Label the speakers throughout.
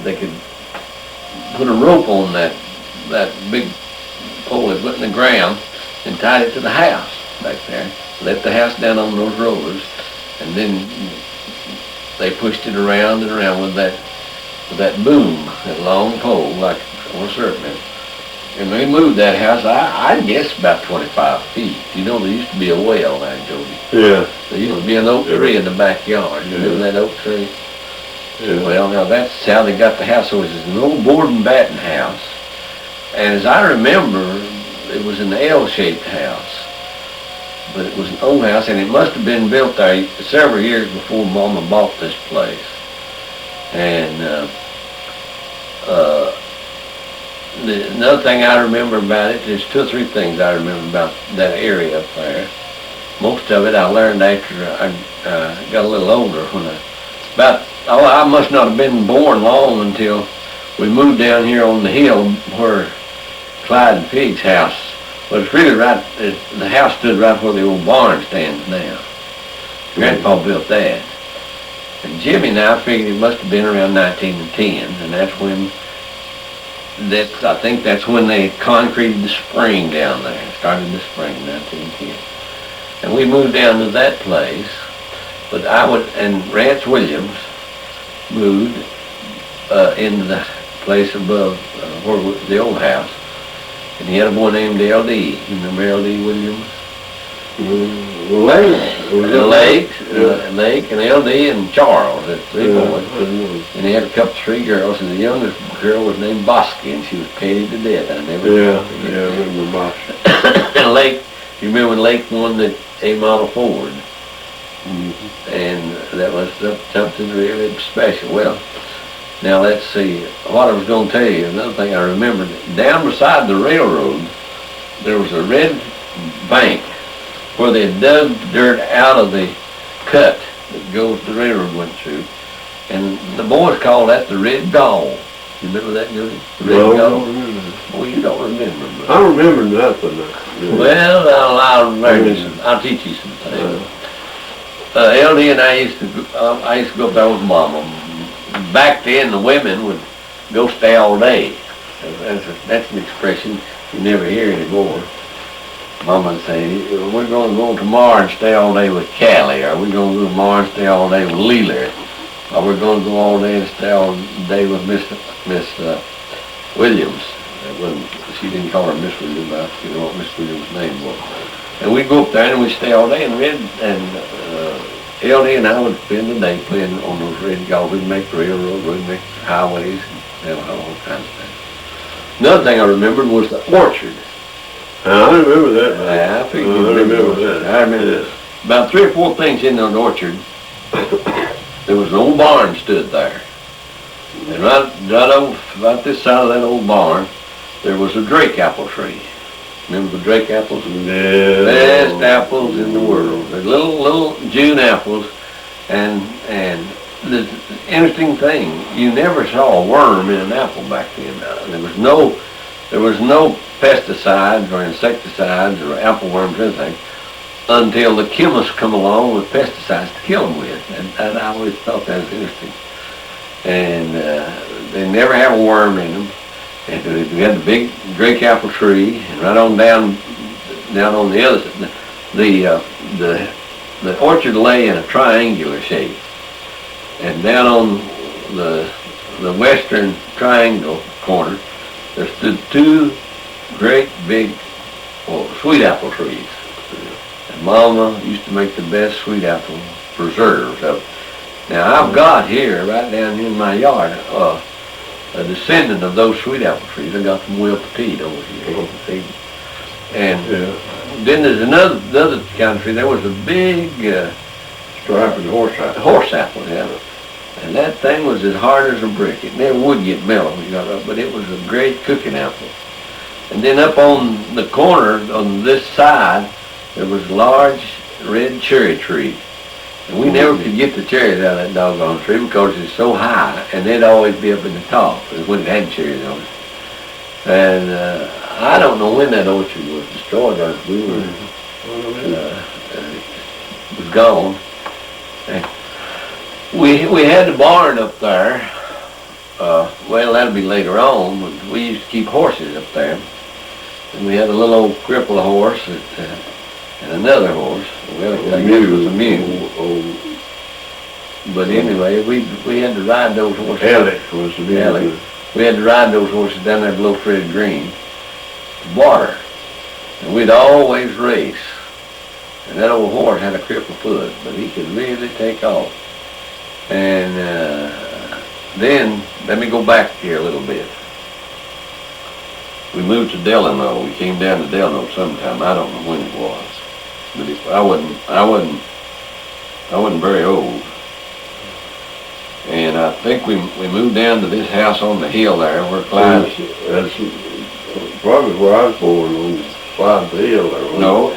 Speaker 1: they could put a rope on that big pole they put in the ground and tied it to the house back there. Let the house down on those rollers, and then they pushed it around and around with that boom, that long pole, like on a serpent. And we moved that house, I guess about 25 feet. You know, there used to be a well there, Jody.
Speaker 2: Yeah.
Speaker 1: There used to be an oak tree in the backyard. You remember that oak tree?
Speaker 2: Yeah.
Speaker 1: Well, now that's how they got the house. So it was an old board and batten house. And as I remember, it was an L-shaped house. But it was an old house, and it must have been built there several years before Mama bought this place. And another thing I remember about it, there's 2 or 3 things I remember about that area up there. Most of it I learned after I got a little older. I must not have been born long until we moved down here on the hill where Clyde and Pig's house. But it's really right, the house stood right where the old barn stands now. Grandpa built that. And Jimmy and I figured it must have been around 1910, and that's when, I think that's when they concreted the spring down there, started the spring in 1910. And we moved down to that place, but and Rance Williams moved into the place above the old house. And he had a boy named L.D. You remember L.D. Williams? Lake and L.D. and Charles, that's 3 boys. And he had a couple, 3 girls, and the youngest girl was named Bosky, and she was petted to death. I remember Bosky. And Lake, you remember when Lake won the A Model Ford? Mm-hmm. And that was something really special. Well, now let's see, what I was going to tell you, another thing I remembered, down beside the railroad, there was a red bank where they dug dirt out of the cut that the railroad went through, and the boys called that the Red Gall. You remember that, Jody? The Red Gall?
Speaker 2: I don't remember that.
Speaker 1: Well, you don't remember. But
Speaker 2: I remember nothing.
Speaker 1: Well, I'll teach you some things. LD and I used to go up there with Mama. Back then, the women would go stay all day. That's an expression you never hear anymore. Mama would say, we're going to go tomorrow and stay all day with Callie, or we're going to go tomorrow and stay all day with Leela, or we're going to go all day and stay all day with Miss Williams. She didn't call her Miss Williams, but I don't know what Miss Williams' name was. And we'd go up there and we'd stay all day, and LD and I would spend the day playing on those red galls. We'd make the railroad, we'd make highways, and all kinds of things. Another thing I remembered was the orchard.
Speaker 2: I remember that.
Speaker 1: Yeah, I remember that. I remember about 3 or 4 things in the orchard. There was an old barn stood there. And right this side of that old barn, there was a drake apple tree. Remember the drake apples?
Speaker 2: Yeah.
Speaker 1: Best apples in the world. They're little June apples, and the interesting thing, you never saw a worm in an apple back then. There was no pesticides or insecticides or apple worms or anything until the chemists come along with pesticides to kill them with, and I always thought that was interesting. And they never have a worm in them. And we had the big drake apple tree, and right on down on the other side, the orchard lay in a triangular shape, and down on the western triangle corner, there stood 2 great big sweet apple trees. And Mama used to make the best sweet apple preserves. Now I've got here, right down in my yard, a descendant of those sweet apple trees. I got from Will Petit over here. And then there's another kind of tree. There was a big
Speaker 2: striped
Speaker 1: horse apple, yeah. And that thing was as hard as a brick. It never would get mellow, but it was a great cooking apple. And then up on the corner, on this side, there was a large red cherry tree. And we never could get the cherries out of that doggone tree because it's so high, and they'd always be up in the top when it had cherries on it. And I don't know when that orchard was destroyed, or we were, it was gone. And we had the barn up there well, that'll be later on. We used to keep horses up there. And we had a little old crippled horse and another horse. Well, I guess it was a mule. But anyway, we had to ride those horses.
Speaker 2: Ellie was the mule.
Speaker 1: Ellie. We had to ride those horses down there below Fred Green to water. And we'd always race. And that old horse had a crippled foot, but he could really take off. And then, let me go back here a little bit. We moved to Delano. We came down to Delano sometime. I don't know when it was. But I wasn't very old. And I think we moved down to this house on the hill there where Clyde...
Speaker 2: That's probably where I was born, on Clyde the hill there.
Speaker 1: No,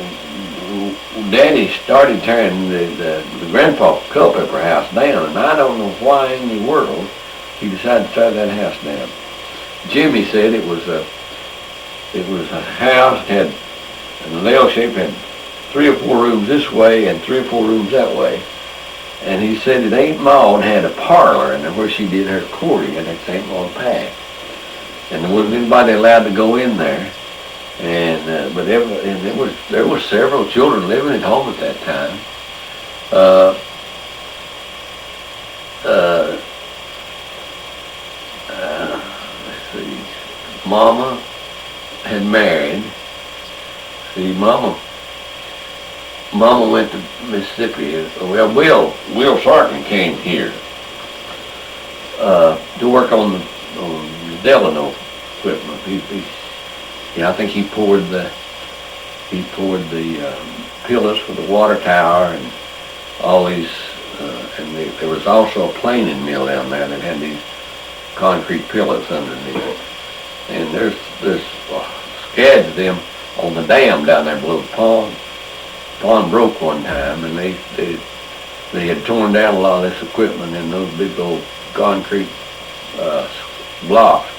Speaker 1: Daddy started tearing the Grandpa Culpepper house down, and I don't know why in the world he decided to tear that house down. Jimmy said it was a house, had an L shape, had 3 or 4 rooms this way and 3 or 4 rooms that way. And he said that Aunt Maud had a parlor in there where she did her courting at that St. Maud Pack. And there wasn't anybody allowed to go in there. And there was several children living at home at that time. Let's see. Mama had married. See, Mama went to Mississippi. Well, Will Sarton came here to work on the Delano equipment. I think he poured the pillars for the water tower and all these. And there was also a planing mill down there that had these concrete pillars underneath. And there's scads of them on the dam down there below the pond. The pond broke one time, and they had torn down a lot of this equipment in those big old concrete blocks.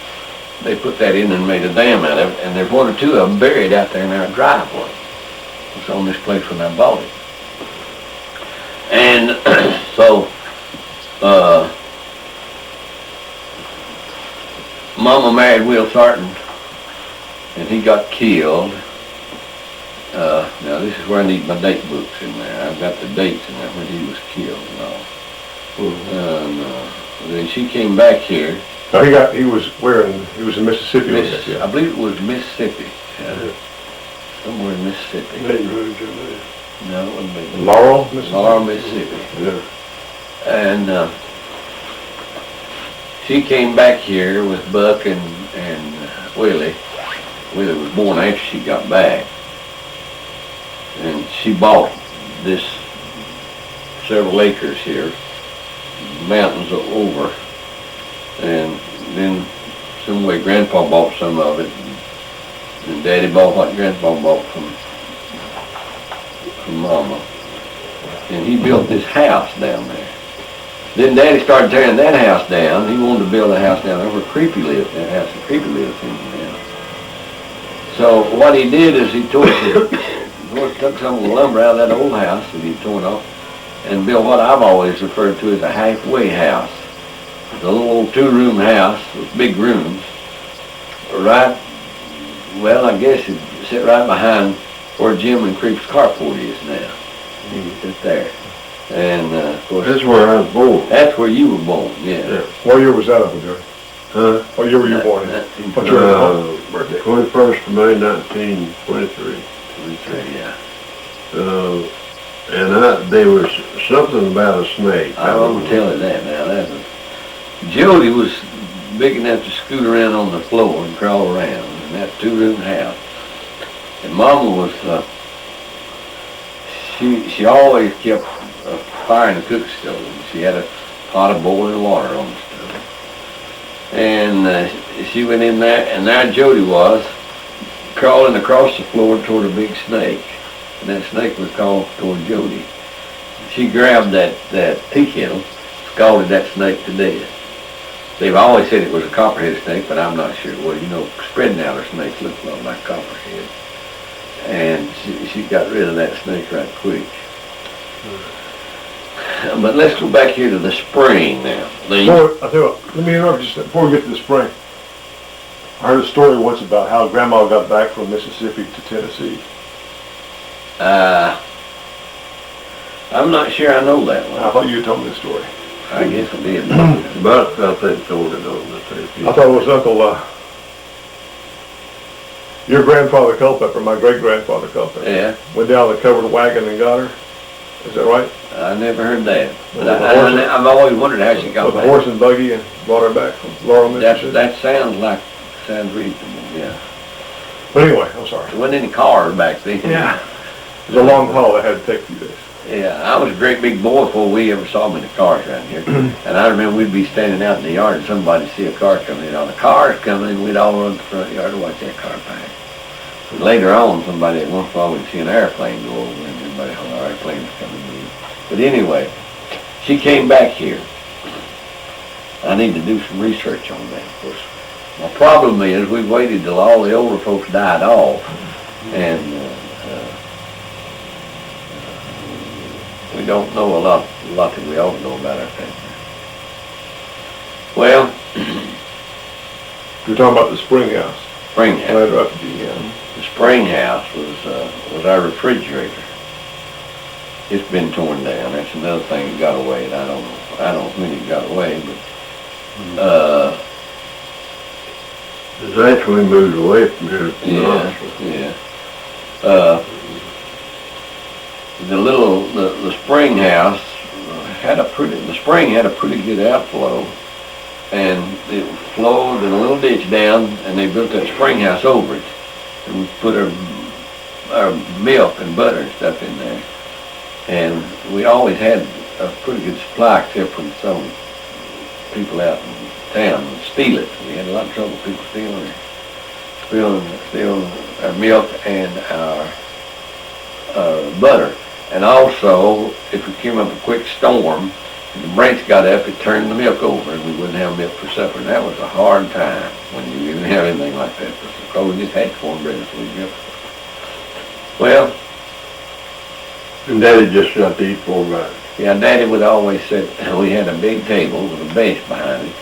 Speaker 1: They put that in and made a dam out of it, and there's 1 or 2 of them buried out there in our driveway. It's on this place when I bought it. And so, Mama married Will Sarton, and he got killed. Now this is where I need my date books in there. I've got the dates in there when he was killed and all. And then she came back here.
Speaker 3: No, he was in Mississippi.
Speaker 1: I believe it was Mississippi. Yeah. Somewhere in Mississippi.
Speaker 2: Baton Rouge, I believe.
Speaker 1: No, it wasn't Baton Rouge.
Speaker 3: Laurel, Mississippi.
Speaker 1: Laurel, Mississippi.
Speaker 2: Yeah.
Speaker 1: And she came back here with Buck and Willie. Willie was born after she got back. And she bought this several acres here, mountains over. And then some way Grandpa bought some of it. And Daddy bought what Grandpa bought from Mama. And he built this house down there. Then Daddy started tearing that house down. He wanted to build a house down there where Creepy lived, that house that Creepy lived in now. So what he did is he took some of the lumber out of that old house that he'd torn off and built what I've always referred to as a halfway house. It's a little old 2-room house with big rooms. Right, well, I guess it sit right behind where Jim and Creep's carport is now. It's there. And of course,
Speaker 2: That's where I was born.
Speaker 1: that's where you were born, yeah.
Speaker 3: What year was that, Uncle Joey?
Speaker 2: Huh?
Speaker 3: What year were you born in? What year was your birthday?
Speaker 2: 21st of May, 1923.
Speaker 1: 23, yeah.
Speaker 2: And there was something about a snake.
Speaker 1: I won't tell you that now. Jody was big enough to scoot around on the floor and crawl around in that 2-room house. And Mama was, she always kept a fire in the cook stove. She had a pot of boiling water on the stove. And she went in there, and there Jody was, crawling across the floor toward a big snake. And that snake was crawling toward Jody. She grabbed that tea kettle, scalded that snake to death. They've always said it was a copperhead snake, but I'm not sure. Well, you know, spreading out snakes look a lot like copperhead. And she got rid of that snake right quick. But let's go back here to the spring now.
Speaker 3: I tell you what, let me interrupt just before we get to the spring. I heard a story once about how Grandma got back from Mississippi to Tennessee.
Speaker 1: I'm not sure I know that one.
Speaker 3: I thought you told me the story.
Speaker 1: I guess I did.
Speaker 2: But I think told it on the tape.
Speaker 3: I thought it was Uncle, your grandfather Culpepper, my great-grandfather Culpepper.
Speaker 1: Yeah,
Speaker 3: Went down the covered wagon and got her. Is that right?
Speaker 1: I never heard that. But
Speaker 3: With the horse-
Speaker 1: I've always wondered how she got
Speaker 3: With a
Speaker 1: back.
Speaker 3: horse and buggy and brought her back from Laurel, Mississippi.
Speaker 1: That sounds reasonable, yeah.
Speaker 3: But anyway, I'm sorry.
Speaker 1: There wasn't any cars back then.
Speaker 3: Yeah. It was a long haul that had to take a few days.
Speaker 1: Yeah, I was a great big boy before we ever saw many cars around here. And I remember we'd be standing out in the yard and somebody see a car coming in. The car's coming, and we'd all run to the front yard to watch that car pass. And later on, somebody at one point would see an airplane go over and everybody, oh, our airplane's coming in. But anyway, she came back here. I need to do some research on that, of course. My problem is we waited till all the older folks died off, and we don't know a lot that we ought to know about our family. Well,
Speaker 3: You're talking about the spring house.
Speaker 1: spring
Speaker 3: I
Speaker 1: house.
Speaker 3: interrupted you again.
Speaker 1: The spring house was our refrigerator. It's been torn down. That's another thing that got away. And I don't know when it got away, but
Speaker 2: It's actually moved away from here.
Speaker 1: yeah. The spring house the spring had a pretty good outflow, and it flowed in a little ditch down, and they built that spring house over it, and we put our milk and butter and stuff in there, and we always had a pretty good supply, except from some people out in town would steal it. We had a lot of trouble with people stealing our milk and our butter. And also, if we came up a quick storm, and the branch got up, it turned the milk over, and we wouldn't have milk for supper. And that was a hard time when you didn't have anything like that. Because we just had cornbread and sweet milk. Well,
Speaker 2: And Daddy just got to eat 4 bites.
Speaker 1: yeah, Daddy would always sit, we had a big table with a bench behind it,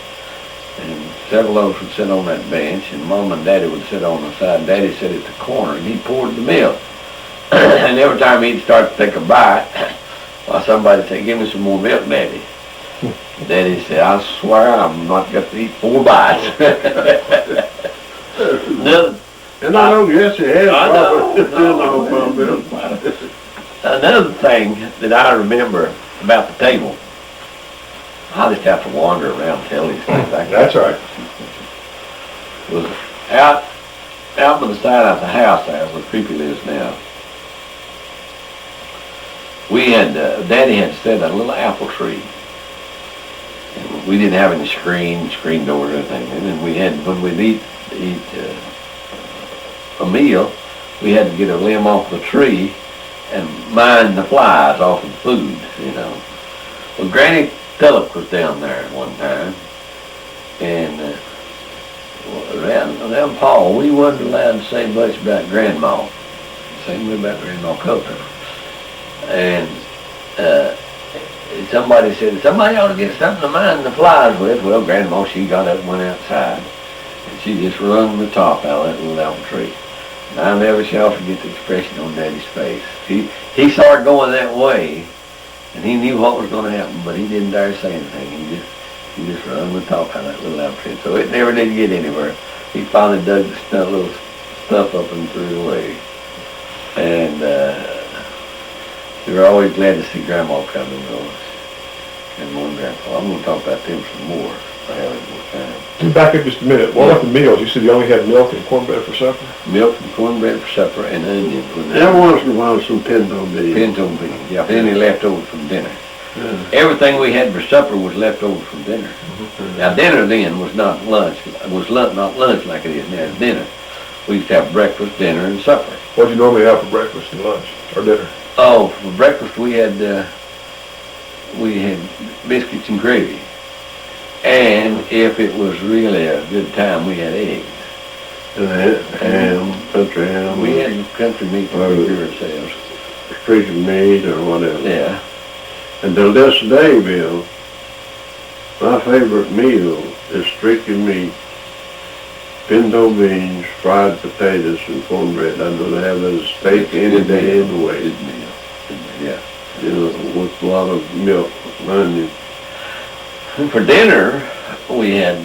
Speaker 1: and several of us would sit on that bench, and Mom and Daddy would sit on the side. Daddy sat at the corner, and he poured the milk. And every time he'd start to take a bite, well, somebody would say, give me some more milk, Daddy. Daddy said, I swear I'm not got to eat 4 bites.
Speaker 2: And I don't guess he has
Speaker 1: I know,
Speaker 2: probably.
Speaker 1: no. Another thing that I remember about the table, I just have to wander around and tell these things.
Speaker 3: That's right.
Speaker 1: Was out by the side of the house there where Creepy lives now. We had, Daddy had set a little apple tree. And we didn't have any screen doors or anything. And then we had, when we'd eat a meal, we had to get a limb off the tree and mine the flies off of the food, you know. Well, Granny Tullock was down there at one time, and around Paul, we wasn't allowed to say much about Grandma. Same way about Grandma Culpepper. And somebody said, somebody ought to get something to mine the flies with. Well, Grandma, she got up and went outside, and she just wrung the top out of that little apple tree. And I never shall forget the expression on Daddy's face. He started going that way, and he knew what was going to happen, but he didn't dare say anything. He just wrung the top out of that little apple tree. So it never did get anywhere. He finally dug the little stuff up and threw it away. And we were always glad to see Grandma coming, though. And Mom and Grandpa. I'm going to talk about them some more. I have more time.
Speaker 3: Back up just a minute. What about the meals? You said you only had milk and cornbread for supper?
Speaker 1: Milk and cornbread for supper, and onions.
Speaker 2: Every once in a while, some pinto beans.
Speaker 1: Pinto beans, yeah. Any leftovers from dinner.
Speaker 2: Yeah.
Speaker 1: Everything we had for supper was leftovers from dinner. Now, dinner then was not lunch. Not lunch like it is now. It's dinner. We used to have breakfast, dinner, and supper.
Speaker 3: What did you normally have for breakfast and lunch or dinner?
Speaker 1: Oh, for breakfast we had biscuits and gravy. And if it was really a good time, we had eggs.
Speaker 2: Ham, country ham.
Speaker 1: We had country meat for ourselves.
Speaker 2: Street meat or whatever.
Speaker 1: Yeah.
Speaker 2: And to this day, Bill, my favorite meal is strictly meat, pinto beans, fried potatoes, and cornbread. I'd rather have that as steak any day of the way.
Speaker 1: Good meal. Good meal, yeah.
Speaker 2: You know, with a lot of milk and onion.
Speaker 1: And for dinner, we had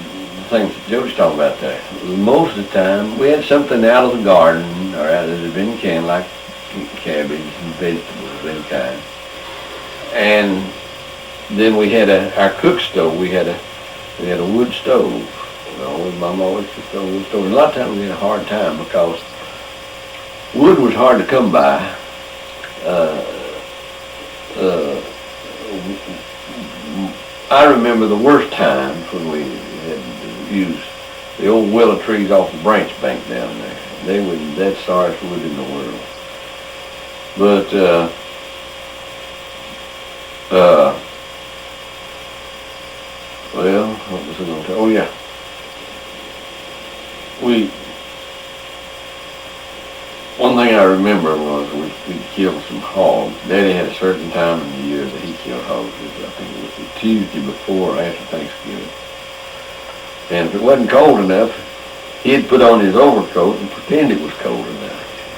Speaker 1: things that Jody's talking about there. Most of the time, we had something out of the garden or out of the bin can, like cabbage and vegetables of any kind. And then we had our cook stove. We had a wood stove. Mom always cooked on wood stove. And a lot of times we had a hard time because wood was hard to come by. I remember the worst times when we had to use the old willow trees off the branch bank down there. They were that sorriest wood in the world. But well, what was I going to tell? Oh yeah, one thing I remember was we killed some hogs. Daddy had a certain time in the year that he killed hogs. I think it was the Tuesday before or after Thanksgiving. And if it wasn't cold enough, he'd put on his overcoat and pretend it was cold enough.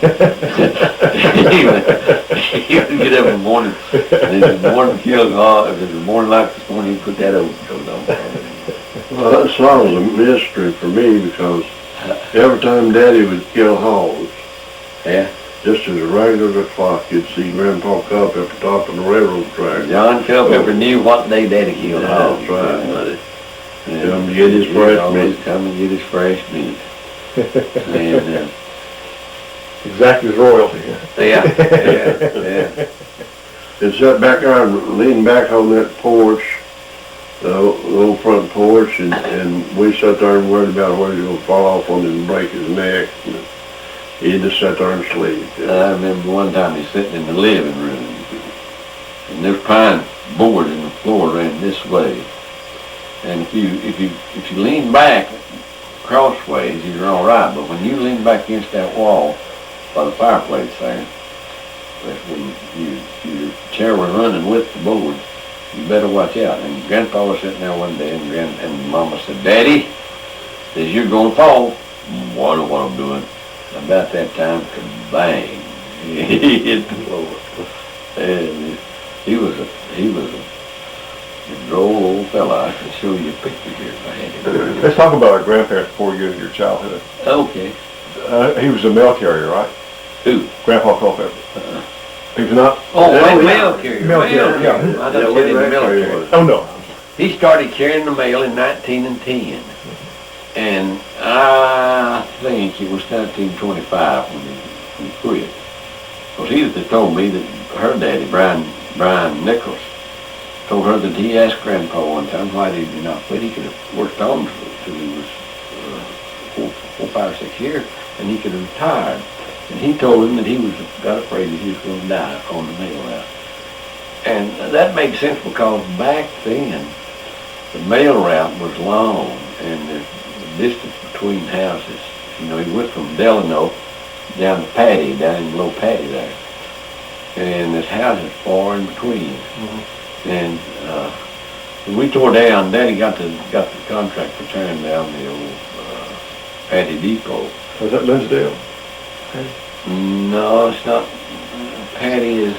Speaker 1: he would get up in the morning, and in the morning kill the hog. If it was morning like this morning, he'd put that overcoat on.
Speaker 2: Well, that solves a mystery for me because every time Daddy would kill hogs,
Speaker 1: Yeah.
Speaker 2: just as a regular clock, you'd see Grandpa Cup at the top of the railroad track.
Speaker 1: John Culpepper knew what day Daddy killed hogs.
Speaker 2: That's right, buddy.
Speaker 1: And
Speaker 2: Come get his fresh
Speaker 1: always
Speaker 2: meat.
Speaker 1: come and get his fresh meat. And
Speaker 3: Exactly as royalty.
Speaker 1: yeah.
Speaker 2: And sat back there and leaned back on that porch, the old front porch, and we sat there and worried about whether he was going to fall off on him and break his neck. And he just sat there and sleep.
Speaker 1: I remember one time he's sitting in the living room, and there's pine board in the floor ran this way. And if you lean back crossways, you're all right. But when you lean back against that wall by the fireplace there, that's when your chair was running with the board. You better watch out. And Grandpa was sitting there one day, and Mama said, "Daddy, says you're gonna fall." "Well, I know what I'm doing." About that time, kabang! He hit the floor, and he was a droll old fella. I can show you a picture here if I had it.
Speaker 3: Let's talk about our grandparents before we get into your childhood.
Speaker 1: Okay.
Speaker 3: He was a mail carrier, right?
Speaker 1: Who?
Speaker 3: Grandpa Culpepper. He was not?
Speaker 1: Oh,
Speaker 2: Yeah,
Speaker 1: mail carrier.
Speaker 3: Mail carrier, yeah.
Speaker 1: I thought you said he was military.
Speaker 3: Oh, no.
Speaker 1: He started carrying the mail in 1910, and I think it was 1925 when he quit. Because he told me that her daddy, Brian Nichols, told her that he asked Grandpa one time why he did not quit. He could have worked on till he was 4, 5, 6 years, and he could have retired. And he told him that he got afraid that he was going to die on the mail route. And that made sense because back then, the mail route was long, and the distance between houses, he went from Delano down to Patty, down in below Patty there. And there's houses far in between.
Speaker 3: Mm-hmm.
Speaker 1: And when we tore down, Daddy got the contract for tearing down the old Patty Depot.
Speaker 3: Was that Linsdale?
Speaker 1: No, it's not. Patty's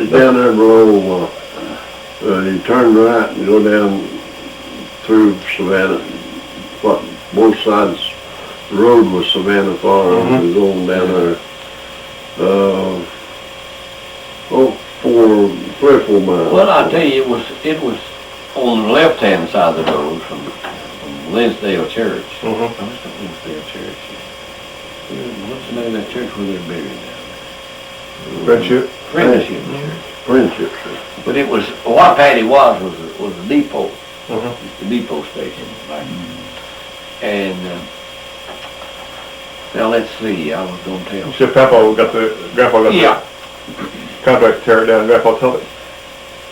Speaker 2: down there below, you turn right and go down through Savannah. Both sides, the road was Savannah Farm, and going down there, 3 or 4 miles.
Speaker 1: Well, I'll tell you, it was on the left-hand side of the road from Linsdale Church.
Speaker 3: Mm-hmm.
Speaker 1: No, it's not Linsdale Church. What's the name of that church where they're buried down there?
Speaker 3: Friendship?
Speaker 1: Friendship Church.
Speaker 2: Friendship.
Speaker 1: But it was, what Patty was a depot,
Speaker 3: Mm-hmm.
Speaker 1: the depot station. Right? And now let's see, I was going to tell.
Speaker 3: You said Grandpa got the contract to tear it down, Grandpa Tullock.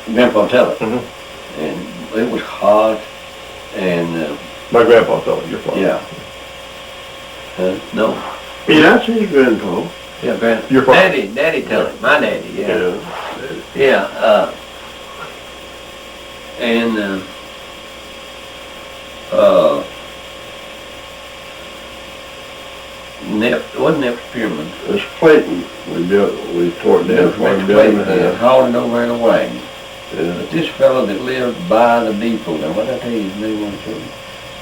Speaker 1: Grandpa Tullock.
Speaker 3: Mm-hmm.
Speaker 1: And it was hot, and
Speaker 3: My Grandpa Tullock, your father.
Speaker 1: yeah. No.
Speaker 2: Yeah, that's his grandpa.
Speaker 1: Yeah,
Speaker 3: Your father.
Speaker 1: Daddy Tullock, my daddy, yeah. Yeah, And, wasn't Nep Spearman?
Speaker 2: It's Clayton. We tore it down for him down the
Speaker 1: Yeah,
Speaker 2: house.
Speaker 1: hauled it over in a wagon.
Speaker 2: Yeah.
Speaker 1: But this fellow that lived by the depot, now what did I tell you his name was?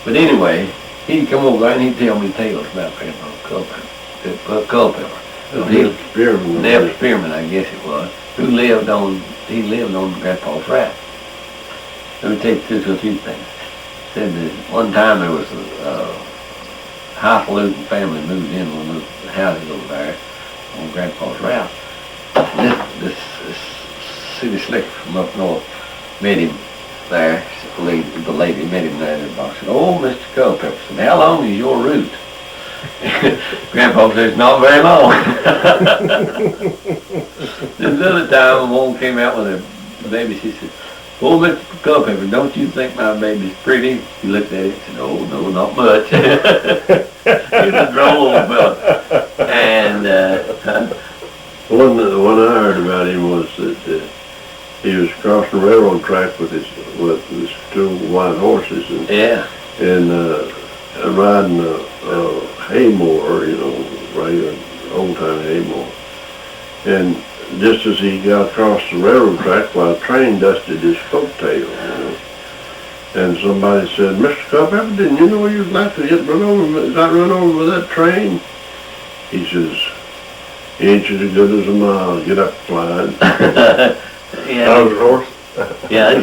Speaker 1: But anyway, he'd come over there and he'd tell me tales about Grandpa Culpepper.
Speaker 2: Nep Spearman.
Speaker 1: Nep Spearman, I guess it was, he lived on Grandpa's ranch. Let me tell you two or three things. Said that one time there was a highfalutin family moved in one of those houses over there on Grandpa's route. This city slicker from up north met him there. The lady met him there in the box. Said, "Oh, Mr. Culpepper," said, "how long is your route?" Grandpa says, "Not very long." This other time, a woman came out with a baby. She said, "Oh, Mr. Culpepper, don't you think my baby's pretty?" He looked at it and said, "Oh, no, not much." He's a droll old fella. And
Speaker 2: One I heard about him was that he was crossing the railroad track with his two white horses and riding a hay mower, regular old-time hay mower. And just as he got across the railroad track, a train dusted his coattail, And somebody said, "Mr. Culpepper, didn't you know you'd like to got run over with that train?" He says, "Inches as good as a mile. Get up, Clyde."
Speaker 3: I was a horse.
Speaker 1: Yeah,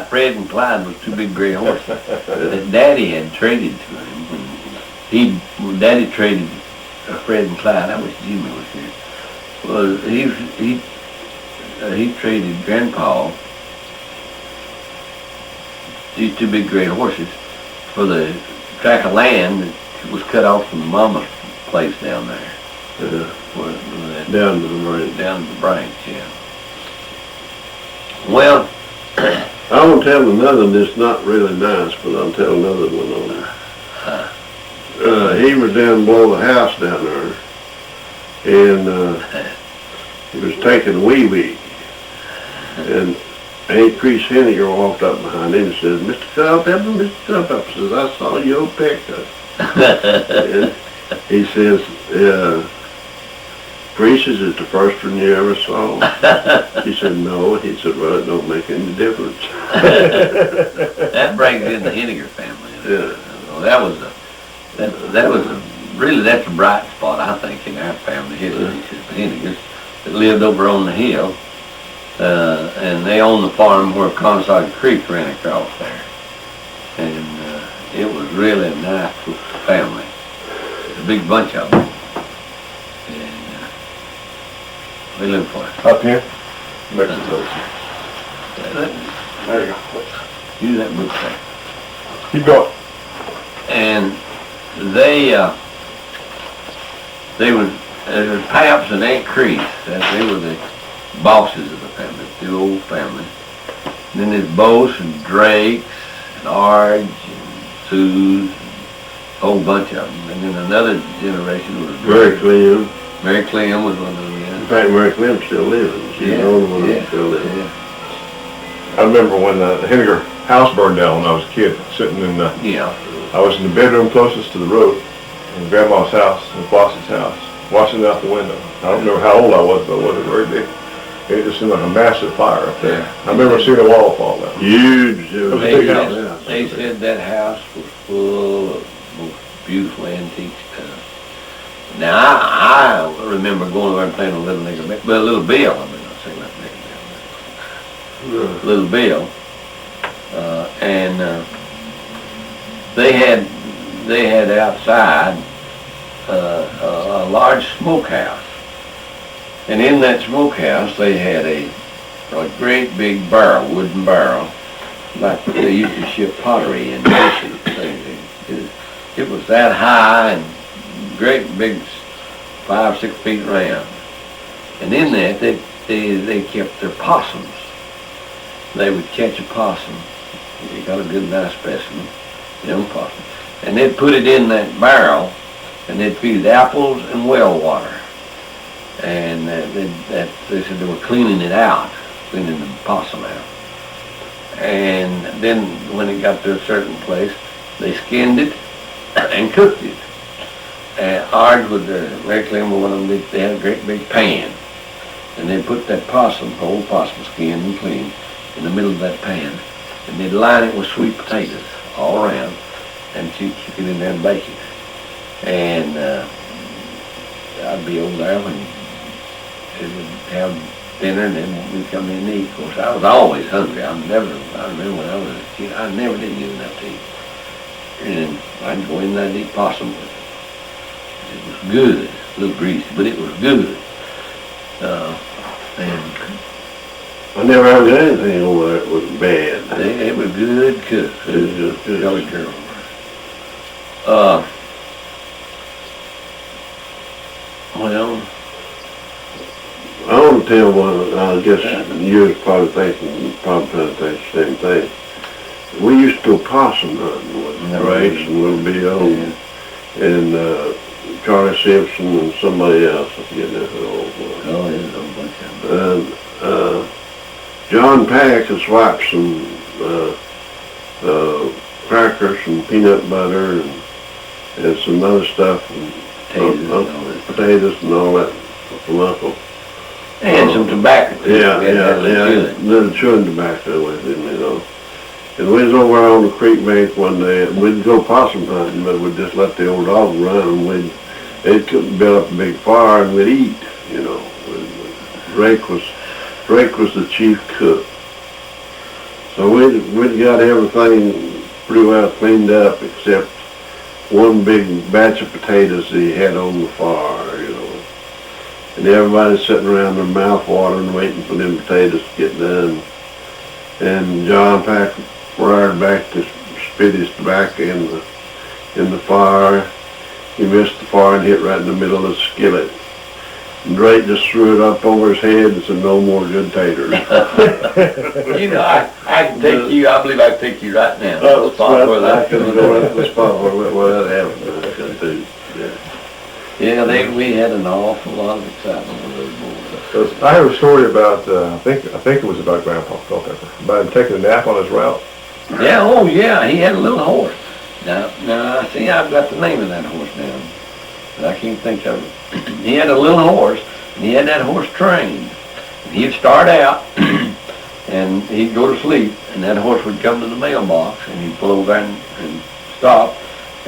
Speaker 1: Fred and Clyde was two big gray horses that Daddy had traded to him. Daddy traded Fred and Clyde. I wish Jimmy was here. Well, he traded Grandpa these two big gray horses for the tract of land that was cut off from Mama's place down there.
Speaker 2: Down to the branch.
Speaker 1: Down to the branch, yeah. Well,
Speaker 2: I won't tell another that's not really nice, but I'll tell another one on there. He was down below the house down there, and he was taking a wee-wee. And Aunt Chris Henniger walked up behind him and said, "Mr. Culpepper, Mr. Culpepper," says, "I saw your picture." And he says, "Chris, is it the first one you ever saw?" He said, "No." He said, "Well, it don't make any difference."
Speaker 1: That brings in the Henniger family.
Speaker 2: Yeah.
Speaker 1: Well, that's a bright spot, I think, in our family history. The Hennigers that lived over on the hill, and they owned the farm where Consolidated Creek ran across there. And it was really a nice family, a big bunch of them. We live for it.
Speaker 3: Up here? Mexico. There you go.
Speaker 1: Use that book there.
Speaker 3: Keep going.
Speaker 1: And they were Paps and Aunt Chris. They were the bosses of the family, the old family. And then there's Bose and Drakes and Arge and Sue's, a whole bunch of them. And then another generation was
Speaker 2: Mary Clem.
Speaker 1: Mary Clem was one of them.
Speaker 2: In fact, Mary Clem's still living. She's the only one that's still living.
Speaker 1: Yeah.
Speaker 3: I remember when the Henniger house burned down when I was a kid, sitting in the, I was in the bedroom closest to the road, in Grandma's house, in Flossie's house, watching out the window. I don't remember how old I was, but it wasn't very big. It just seemed like a massive fire up there.
Speaker 1: Yeah.
Speaker 3: I remember seeing a wall fall down.
Speaker 2: Huge. It was a big house.
Speaker 1: They said that house was full of most beautiful antique stuff. Now, I remember going over and playing a Little Nigger, but Little Bill, I mean, I say Little Nigger, Little Bill, and they had outside a large smokehouse, and in that smokehouse they had a great big barrel, wooden barrel, like they used to ship pottery and dishes. It was that high and great big, 5 or 6 feet round. And in that, they kept their possums. They would catch a possum. They got a good, nice specimen, young possum. And they'd put it in that barrel, and they'd feed it apples and well water. And they said they were cleaning it out, cleaning the possum out. And then when it got to a certain place, they skinned it and cooked it. And ours would, regularly one of them, they had a great big pan. And they'd put that whole possum skinned and clean, in the middle of that pan. And they'd line it with sweet potatoes all around, and she'd get in there and bake it. And I'd be over there when they would have dinner, and then we'd come in and eat. Of course, I was always hungry. I remember when I was a kid, I never did get enough to eat. And I'd go in there and eat possum with it. It was good, a little greasy, but it was good. And
Speaker 2: I never had anything over there that was bad.
Speaker 1: they were good cooks.
Speaker 2: It was just good.
Speaker 1: Jody girl. Well,
Speaker 2: I want to tell one, I guess you was probably trying to think the same thing. We used to go possum hunting with Grace and Little Bill and Charlie Simpson and somebody else. I forget who it was.
Speaker 1: oh, there's a bunch of them.
Speaker 2: And John Pack had swiped some crackers and peanut butter and some other stuff, and potatoes and all that from Uncle.
Speaker 1: And some tobacco too.
Speaker 2: Yeah, little chewing tobacco with him, you know. And we was over on the creek bank one day, and we'd go possum hunting, but we'd just let the old dog run, and they'd build up a big fire, and we'd eat, you know. Drake was the chief cook. So we'd got everything pretty well cleaned up, except one big batch of potatoes that he had on the fire, you know. And everybody's sitting around their mouth watering, waiting for them potatoes to get done. And John Pack wired back to spit his tobacco in the fire. He missed the fire and hit right in the middle of the skillet. And Drake just threw it up over his head and said, "No more good taters."
Speaker 1: You know, I can take you, I believe I can take you right now.
Speaker 2: I could go right to the spot where that happened. I could do.
Speaker 1: Yeah, we had an awful lot of excitement with those boys.
Speaker 3: I heard a story about, I think it was about Grandpa Culpepper, about him taking a nap on his route.
Speaker 1: Yeah, oh yeah, he had a little horse. Now, see, I've got the name of that horse now, but I can't think of it. He had a little horse, and he had that horse trained. And he'd start out, and he'd go to sleep, and that horse would come to the mailbox, and he'd pull over and stop,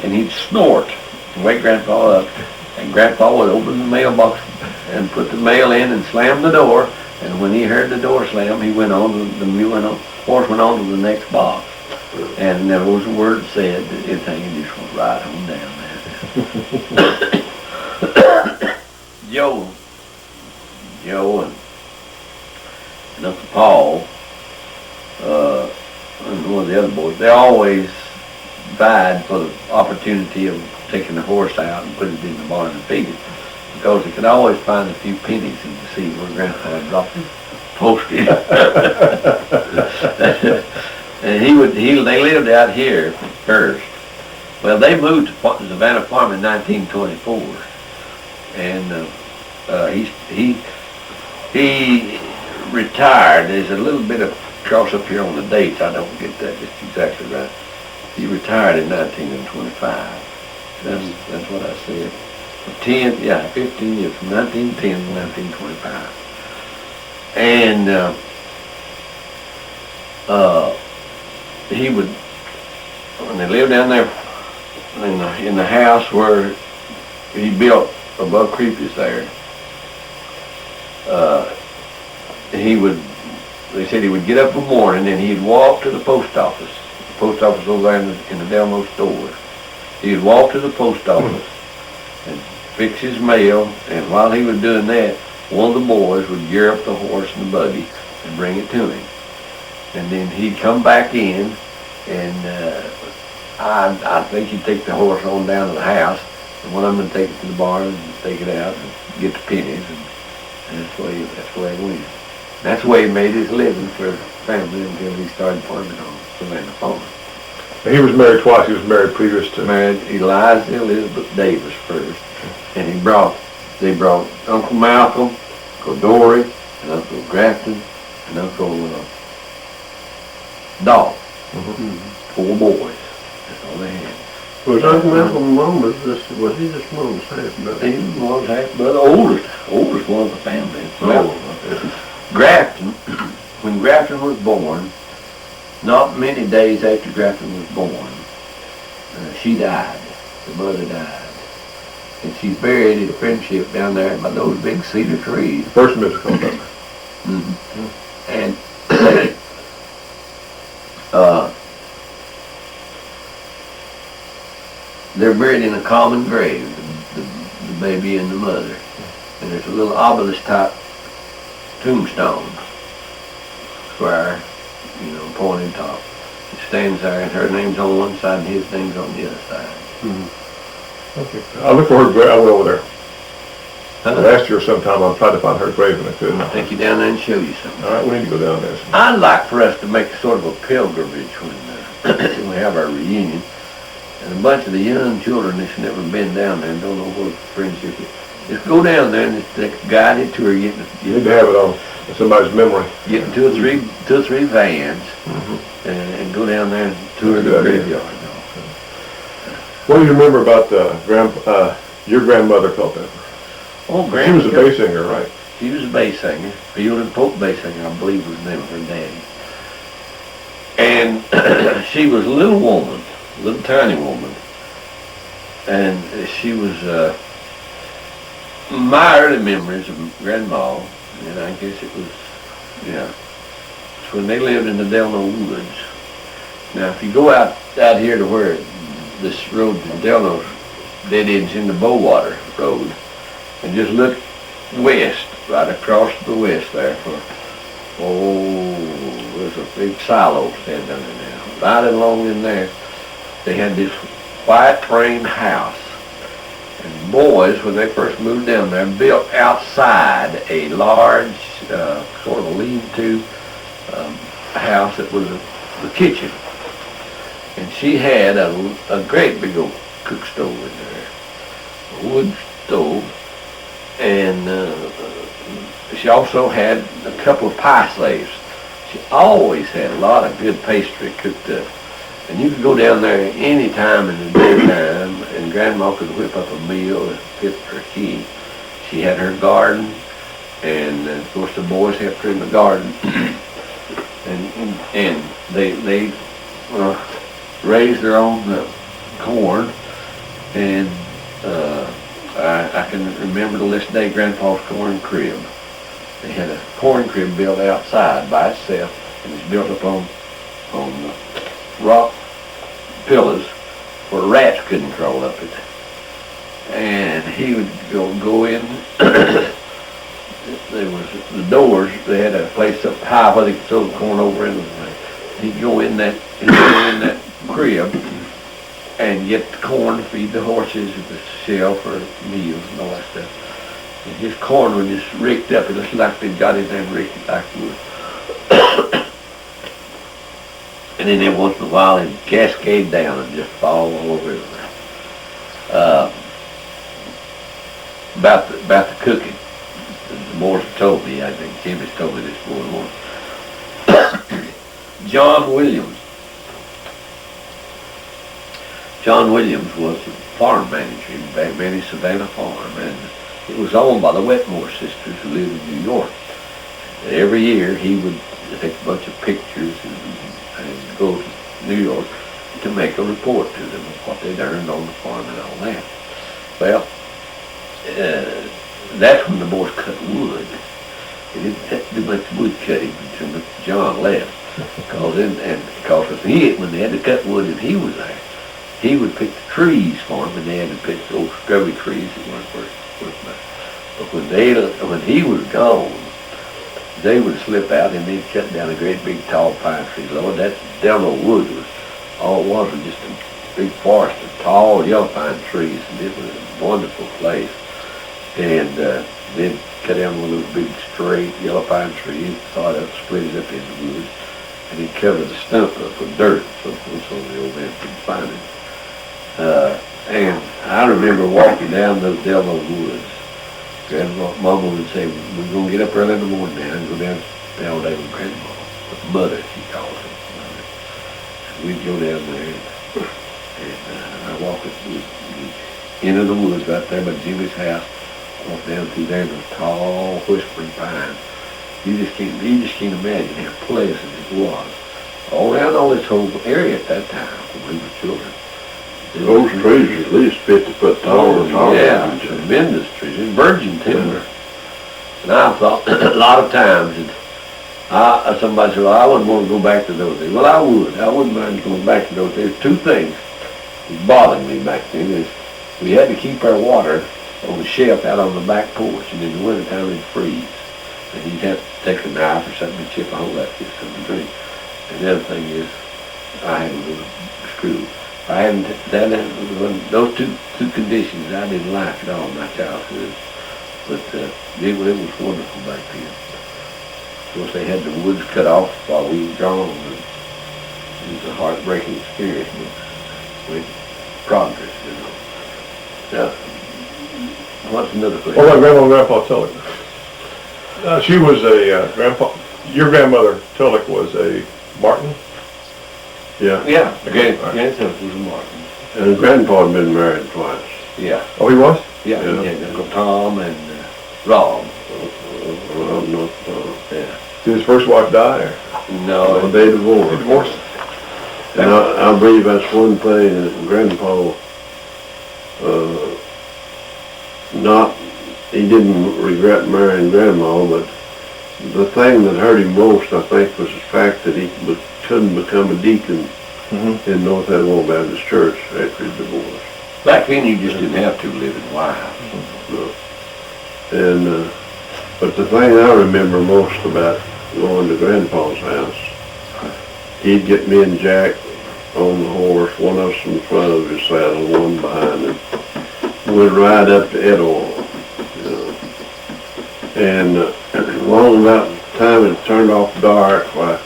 Speaker 1: and he'd snort and wake Grandpa up. And Grandpa would open the mailbox and put the mail in and slam the door. And when he heard the door slam, he went on to horse went on to the next box. And there was a word said that everything just went right on down there. Joe and Uncle Paul, and one of the other boys, they always vied for the opportunity of taking the horse out and putting it in the barn and feed it, because they could always find a few pennies in the seat where Grandpa had dropped his postage. And they lived out here first. Well, they moved to Savannah Farm in 1924, and he retired. There's a little bit of cross up here on the dates. I don't get that just exactly right. He retired in 1925. That's what I said. 15 years, from 1910 to 1925. And he would, when they lived down there in the house where he built above Creepy's there, they said he would get up in the morning and he'd walk to the post office. The post office over there in the Delmo store. He'd walk to the post office and fix his mail, and while he was doing that, one of the boys would gear up the horse and the buggy and bring it to him. And then he'd come back in, and I think he'd take the horse on down to the house, and one of them would take it to the barn and take it out and get the pennies, and that's the way it went. That's the way he made his living for his family until he started farming on Savannah Farm.
Speaker 3: And he was married twice. He was married previous to...
Speaker 1: Married Eliza Elizabeth Davis first, and they brought Uncle Malcolm, Uncle Dory, and Uncle Grafton, and Uncle dog.
Speaker 3: Mhm.
Speaker 1: 4 boys. That's all they had.
Speaker 2: Was Uncle Malcolm Mama's, was he just Mama's half brother?
Speaker 1: He was half brother, oldest one of the family.
Speaker 2: Oh,
Speaker 1: Grafton, when Grafton was born, not many days after Grafton was born, she died. The mother died. And she's buried in Friendship down there by those big cedar trees.
Speaker 3: First musical number.
Speaker 1: Mm-hmm. And they're buried in a common grave, the baby and the mother. And there's a little obelisk type tombstone, square, pointed top. It stands there, and her name's on one side and his name's on the other side.
Speaker 3: Mm-hmm. Okay. I look for her grave. I went over there. Last year sometime I tried to find her grave and I couldn't.
Speaker 1: I'll take you down there and show you something.
Speaker 3: All right, we need to go down there.
Speaker 1: I'd like for us to make sort of a pilgrimage when we have our reunion. And a bunch of the young children that's never been down there and don't know what Friendship is. Just go down there and just take a guided tour.
Speaker 3: You need to have it on somebody's memory.
Speaker 1: Get two or three vans and go down there and tour the graveyard.
Speaker 3: What do you remember about your grandmother, Culpepper?
Speaker 1: Oh,
Speaker 3: she was a bass singer, right?
Speaker 1: She was a bass singer. Field and folk bass singer, I believe was the name of her daddy. And she was a little woman, a little tiny woman. And she was, my early memories of Grandma, and I guess it was, it's when they lived in the Delano Woods. Now, if you go out here to where this road from Delano dead ends into Bowater Road, and just look west, right across the west there there's a big silo standing down there now. Right along in there, they had this white frame house. And boys, when they first moved down there, built outside a large, sort of a lean-to house that was the kitchen. And she had a great big old cook stove in there, a wood stove. And she also had a couple of pie slaves. She always had a lot of good pastry cooked up. And you could go down there any time in the daytime, and Grandma could whip up a meal and fit her key. She had her garden, and of course the boys helped her in the garden. and they raised their own corn, and I can remember to this day Grandpa's corn crib. They had a corn crib built outside by itself, and it's built up on rock pillars where rats couldn't crawl up it. And he would go in. There was the doors. They had a place up high where they could throw the corn over in. He'd go in that crib and get the corn to feed the horses and the shell for meals and all that stuff. And his corn was just ricked up. It looked like they'd got in there and ricked it like wood. And then every once in a while it'd cascade down and just fall all over everywhere. About the cooking, the boys told me, I think Jimmy's told me this morning. John Williams. John Williams was the farm manager in Back Benny Savannah Farm, and it was owned by the Wetmore sisters who lived in New York. And every year he would take a bunch of pictures and go to New York to make a report to them of what they'd earned on the farm and all that. Well, that's when the boys cut wood. They didn't have to do much wood cutting until John left. Because when they had to cut wood and he was there, he would pick the trees for them, and they had to pick those scrubby trees that weren't worth much. But when he was gone, they would slip out and they'd cut down a great big tall pine tree. Lord, that Delano Wood was all it was just a big forest of tall yellow pine trees, and it was a wonderful place. And they'd cut down one of those big straight yellow pine trees, saw it up, split it up into wood, and he'd cover the stump up with dirt so the old man couldn't find it. And I remember walking down those Delano Woods. Grandmama would say, we're going to get up early in the morning now and go down and spend all day with Grandma. With Mother, she called her. we'd go down there and I walk into the woods right there by Jimmy's house, walk down through there, those tall whispering pines. You just can't imagine how pleasant it was. All around all this whole area at that time when we were children.
Speaker 2: Those trees are at least 50 foot tall or taller.
Speaker 1: Yeah, tremendous trees, and virgin timber. And I thought a lot of times that somebody said, well, I wouldn't want to go back to those days. Well, I would. I wouldn't mind going back to those days. Two things that bothered me back then is we had to keep our water on the shelf out on the back porch, and in the wintertime it'd freeze. And you'd have to take a knife or something and chip a hole out to get something to drink. And the other thing is, I had to go to school. I hadn't, those two conditions I didn't like at all in my childhood. But it was wonderful back then. Of course, they had the woods cut off while we were gone. It was a heartbreaking experience, but with progress, you know. Now, what's another question?
Speaker 3: Well, my grandma and grandpa Tullock. She was your grandmother Tullock was a Martin?
Speaker 2: Yeah.
Speaker 1: Yeah, grandson was a Martin.
Speaker 2: And grandpa had been married twice.
Speaker 1: Yeah.
Speaker 3: Oh, he was?
Speaker 1: Yeah, he had Uncle Tom and Rob. Yeah.
Speaker 3: Did his first wife die? Or?
Speaker 1: No,
Speaker 2: They divorced.
Speaker 3: They divorced?
Speaker 2: And I believe that's one thing that grandpa, he didn't regret marrying grandma, but the thing that hurt him most, I think, was the fact that he couldn't become a deacon in North Edinburgh Baptist Church after his divorce.
Speaker 1: back then you just didn't have two living wives.
Speaker 2: And, but the thing I remember most about going to Grandpa's house, he'd get me and Jack on the horse, one of us in front of his saddle, one behind him. We'd ride up to Etowah, you know. And along about the time it turned off dark, why,